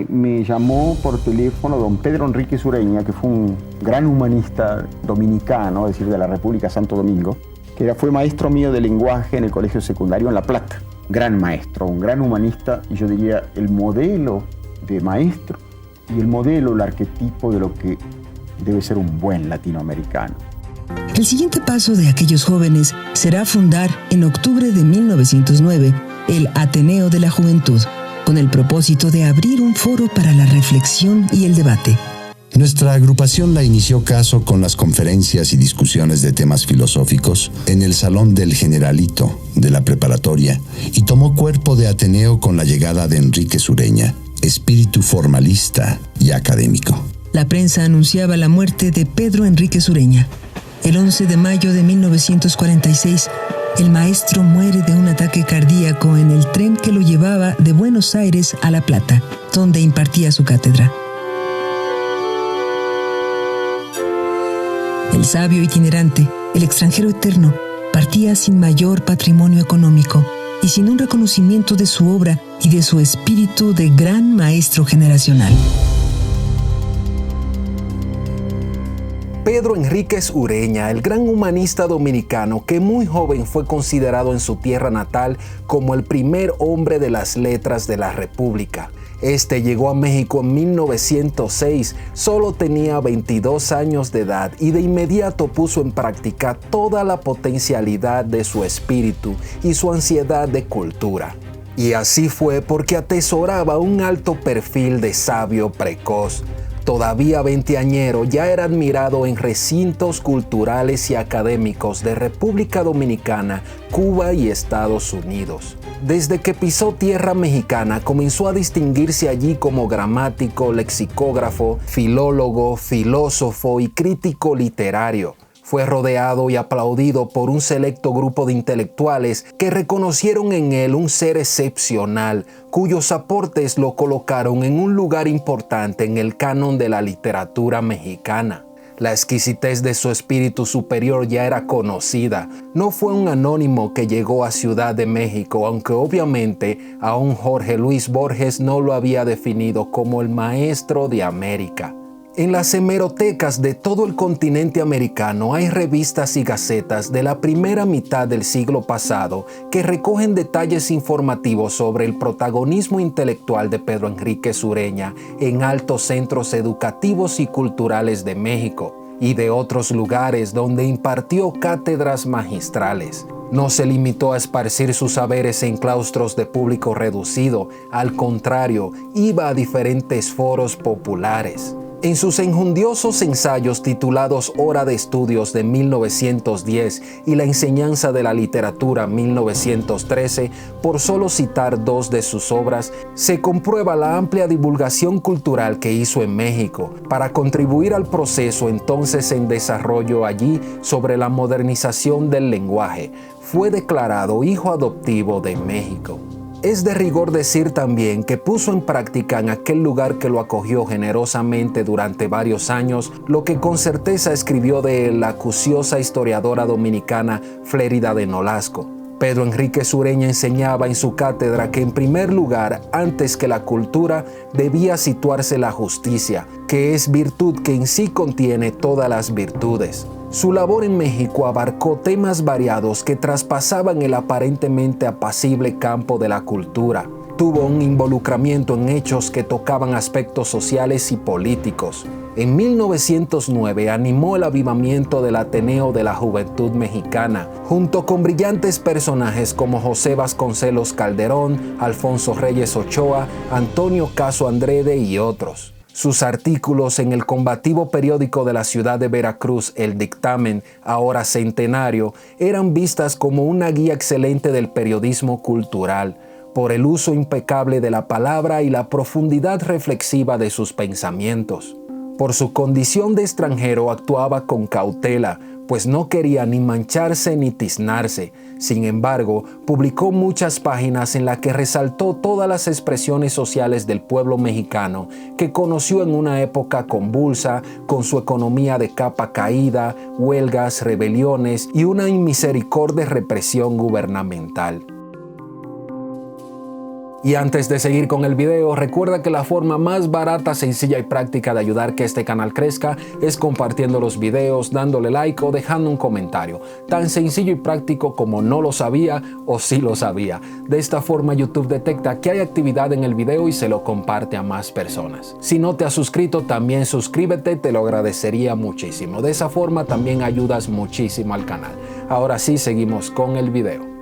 me llamó por teléfono don Pedro Enríquez Ureña, que fue un gran humanista dominicano, es decir, de la República Santo Domingo, que fue maestro mío de lenguaje en el colegio secundario en La Plata. Gran maestro, un gran humanista, y yo diría el modelo de maestro y el modelo, el arquetipo de lo que debe ser un buen latinoamericano. El siguiente paso de aquellos jóvenes será fundar en octubre de 1909 el Ateneo de la Juventud, con el propósito de abrir un foro para la reflexión y el debate. Nuestra agrupación la inició Caso con las conferencias y discusiones de temas filosóficos en el Salón del Generalito de la preparatoria y tomó cuerpo de Ateneo con la llegada de Enríquez Ureña, espíritu formalista y académico. La prensa anunciaba la muerte de Pedro Enríquez Ureña. El 11 de mayo de 1946, el maestro muere de un ataque cardíaco en el tren que lo llevaba de Buenos Aires a La Plata, donde impartía su cátedra. El sabio itinerante, el extranjero eterno, partía sin mayor patrimonio económico y sin un reconocimiento de su obra y de su espíritu de gran maestro generacional. Pedro Enríquez Ureña, el gran humanista dominicano que muy joven fue considerado en su tierra natal como el primer hombre de las letras de la República. Este llegó a México en 1906, solo tenía 22 años de edad y de inmediato puso en práctica toda la potencialidad de su espíritu y su ansiedad de cultura. Y así fue porque atesoraba un alto perfil de sabio precoz. Todavía veinteañero, ya era admirado en recintos culturales y académicos de República Dominicana, Cuba y Estados Unidos. Desde que pisó tierra mexicana, comenzó a distinguirse allí como gramático, lexicógrafo, filólogo, filósofo y crítico literario. Fue rodeado y aplaudido por un selecto grupo de intelectuales que reconocieron en él un ser excepcional, cuyos aportes lo colocaron en un lugar importante en el canon de la literatura mexicana. La exquisitez de su espíritu superior ya era conocida. No fue un anónimo que llegó a Ciudad de México, aunque obviamente aún Jorge Luis Borges no lo había definido como el maestro de América. En las hemerotecas de todo el continente americano hay revistas y gacetas de la primera mitad del siglo pasado que recogen detalles informativos sobre el protagonismo intelectual de Pedro Enríquez Ureña en altos centros educativos y culturales de México y de otros lugares donde impartió cátedras magistrales. No se limitó a esparcir sus saberes en claustros de público reducido, al contrario, iba a diferentes foros populares. En sus enjundiosos ensayos titulados Hora de Estudios de 1910 y La Enseñanza de la Literatura 1913, por solo citar dos de sus obras, se comprueba la amplia divulgación cultural que hizo en México para contribuir al proceso entonces en desarrollo allí sobre la modernización del lenguaje. Fue declarado hijo adoptivo de México. Es de rigor decir también que puso en práctica en aquel lugar que lo acogió generosamente durante varios años lo que con certeza escribió de él la acuciosa historiadora dominicana Flérida de Nolasco. Pedro Enríquez Ureña enseñaba en su cátedra que en primer lugar, antes que la cultura, debía situarse la justicia, que es virtud que en sí contiene todas las virtudes. Su labor en México abarcó temas variados que traspasaban el aparentemente apacible campo de la cultura. Tuvo un involucramiento en hechos que tocaban aspectos sociales y políticos. En 1909 animó el avivamiento del Ateneo de la Juventud Mexicana, junto con brillantes personajes como José Vasconcelos Calderón, Alfonso Reyes Ochoa, Antonio Caso Andrede y otros. Sus artículos en el combativo periódico de la ciudad de Veracruz, El Dictamen, ahora centenario, eran vistas como una guía excelente del periodismo cultural, por el uso impecable de la palabra y la profundidad reflexiva de sus pensamientos. Por su condición de extranjero actuaba con cautela, pues no quería ni mancharse ni tiznarse. Sin embargo, publicó muchas páginas en las que resaltó todas las expresiones sociales del pueblo mexicano que conoció en una época convulsa, con su economía de capa caída, huelgas, rebeliones y una inmisericordia represión gubernamental. Y antes de seguir con el video, recuerda que la forma más barata, sencilla y práctica de ayudar que este canal crezca es compartiendo los videos, dándole like o dejando un comentario. Tan sencillo y práctico como no lo sabía o sí lo sabía. De esta forma YouTube detecta que hay actividad en el video y se lo comparte a más personas. Si no te has suscrito, también suscríbete, te lo agradecería muchísimo. De esa forma también ayudas muchísimo al canal. Ahora sí, seguimos con el video.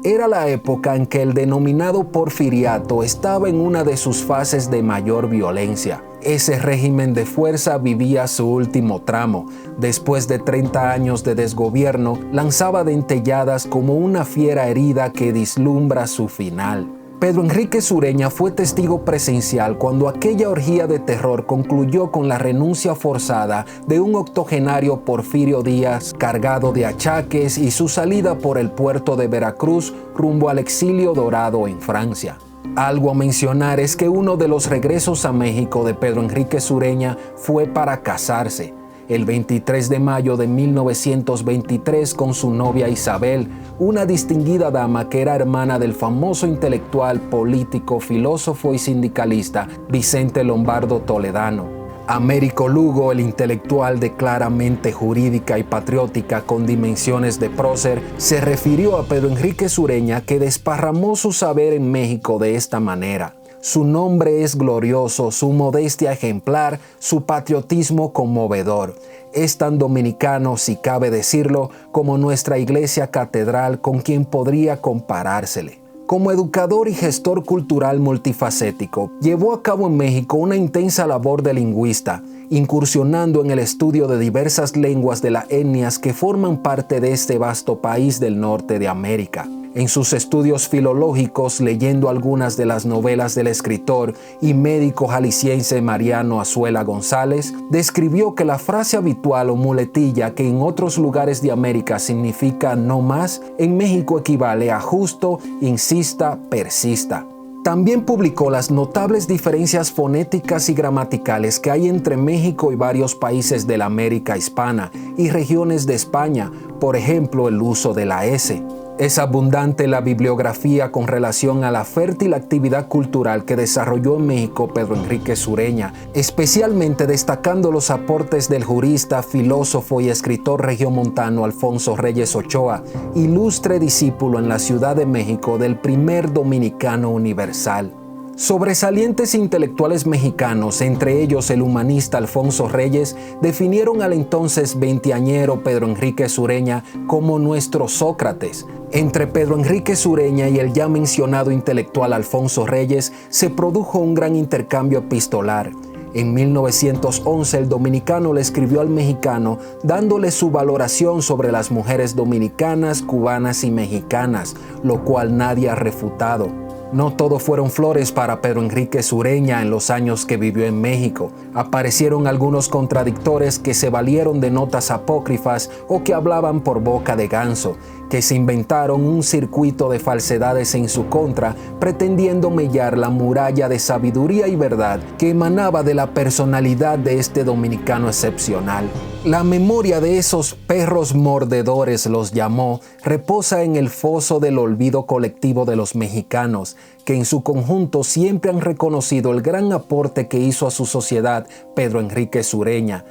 Era la época en que el denominado porfiriato estaba en una de sus fases de mayor violencia. Ese régimen de fuerza vivía su último tramo. Después de 30 años de desgobierno, lanzaba dentelladas como una fiera herida que vislumbra su final. Pedro Enrique Sureña fue testigo presencial cuando aquella orgía de terror concluyó con la renuncia forzada de un octogenario Porfirio Díaz cargado de achaques y su salida por el puerto de Veracruz rumbo al exilio dorado en Francia. Algo a mencionar es que uno de los regresos a México de Pedro Enrique Sureña fue para casarse. El 23 de mayo de 1923 con su novia Isabel, una distinguida dama que era hermana del famoso intelectual, político, filósofo y sindicalista Vicente Lombardo Toledano. Américo Lugo, el intelectual de clara mente jurídica y patriótica con dimensiones de prócer, se refirió a Pedro Enrique Sureña, que desparramó su saber en México de esta manera. Su nombre es glorioso, su modestia ejemplar, su patriotismo conmovedor. Es tan dominicano, si cabe decirlo, como nuestra iglesia catedral, con quien podría comparársele. Como educador y gestor cultural multifacético, llevó a cabo en México una intensa labor de lingüista, incursionando en el estudio de diversas lenguas de las etnias que forman parte de este vasto país del norte de América. En sus estudios filológicos, leyendo algunas de las novelas del escritor y médico jalisciense Mariano Azuela González, describió que la frase habitual o muletilla, que en otros lugares de América significa no más, en México equivale a justo, insista, persista. También publicó las notables diferencias fonéticas y gramaticales que hay entre México y varios países de la América hispana y regiones de España, por ejemplo, el uso de la S. Es abundante la bibliografía con relación a la fértil actividad cultural que desarrolló en México Pedro Enrique Sureña, especialmente destacando los aportes del jurista, filósofo y escritor regiomontano Alfonso Reyes Ochoa, ilustre discípulo en la Ciudad de México del primer dominicano universal. Sobresalientes intelectuales mexicanos, entre ellos el humanista Alfonso Reyes, definieron al entonces veinteañero Pedro Enrique Sureña como nuestro Sócrates. Entre Pedro Enrique Sureña y el ya mencionado intelectual Alfonso Reyes se produjo un gran intercambio epistolar. En 1911 el dominicano le escribió al mexicano dándole su valoración sobre las mujeres dominicanas, cubanas y mexicanas, lo cual nadie ha refutado. No todo fueron flores para Pedro Enrique Sureña en los años que vivió en México. Aparecieron algunos contradictores que se valieron de notas apócrifas o que hablaban por boca de ganso, que se inventaron un circuito de falsedades en su contra, pretendiendo mellar la muralla de sabiduría y verdad que emanaba de la personalidad de este dominicano excepcional. La memoria de esos perros mordedores, los llamó, reposa en el foso del olvido colectivo de los mexicanos, que en su conjunto siempre han reconocido el gran aporte que hizo a su sociedad Pedro Enrique Sureña.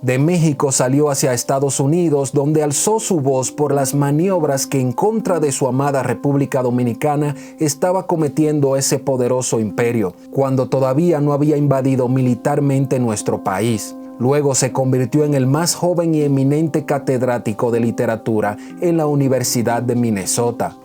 De México salió hacia Estados Unidos, donde alzó su voz por las maniobras que en contra de su amada República Dominicana estaba cometiendo ese poderoso imperio, cuando todavía no había invadido militarmente nuestro país. Luego se convirtió en el más joven y eminente catedrático de literatura en la Universidad de Minnesota.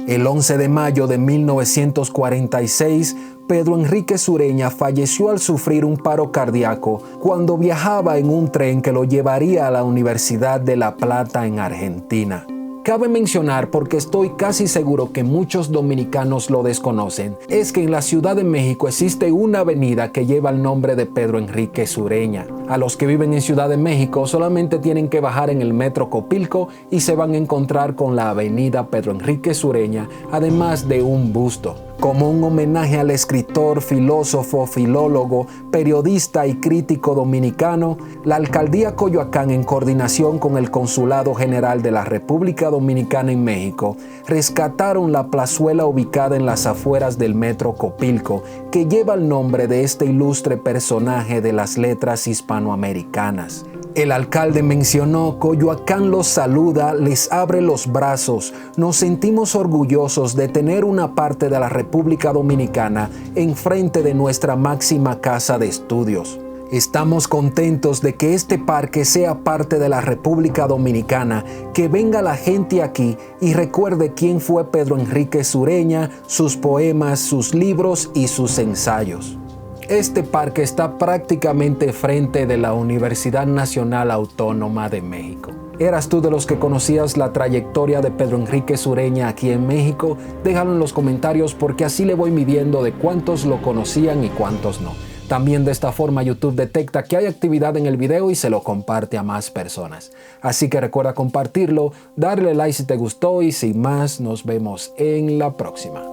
El 11 de mayo de 1946, Pedro Enrique Sureña falleció al sufrir un paro cardíaco cuando viajaba en un tren que lo llevaría a la Universidad de La Plata en Argentina. Cabe mencionar, porque estoy casi seguro que muchos dominicanos lo desconocen, es que en la Ciudad de México existe una avenida que lleva el nombre de Pedro Enrique Sureña. A los que viven en Ciudad de México solamente tienen que bajar en el metro Copilco y se van a encontrar con la avenida Pedro Enrique Sureña, además de un busto. Como un homenaje al escritor, filósofo, filólogo, periodista y crítico dominicano, la Alcaldía Coyoacán, en coordinación con el Consulado General de la República Dominicana en México, rescataron la plazuela ubicada en las afueras del Metro Copilco, que lleva el nombre de este ilustre personaje de las letras hispanoamericanas. El alcalde mencionó: Coyoacán los saluda, les abre los brazos. Nos sentimos orgullosos de tener una parte de la República Dominicana enfrente de nuestra máxima casa de estudios. Estamos contentos de que este parque sea parte de la República Dominicana, que venga la gente aquí y recuerde quién fue Pedro Enríquez Ureña, sus poemas, sus libros y sus ensayos. Este parque está prácticamente frente de la Universidad Nacional Autónoma de México. ¿Eras tú de los que conocías la trayectoria de Pedro Enríquez Ureña aquí en México? Déjalo en los comentarios, porque así le voy midiendo de cuántos lo conocían y cuántos no. También de esta forma YouTube detecta que hay actividad en el video y se lo comparte a más personas. Así que recuerda compartirlo, darle like si te gustó y sin más, nos vemos en la próxima.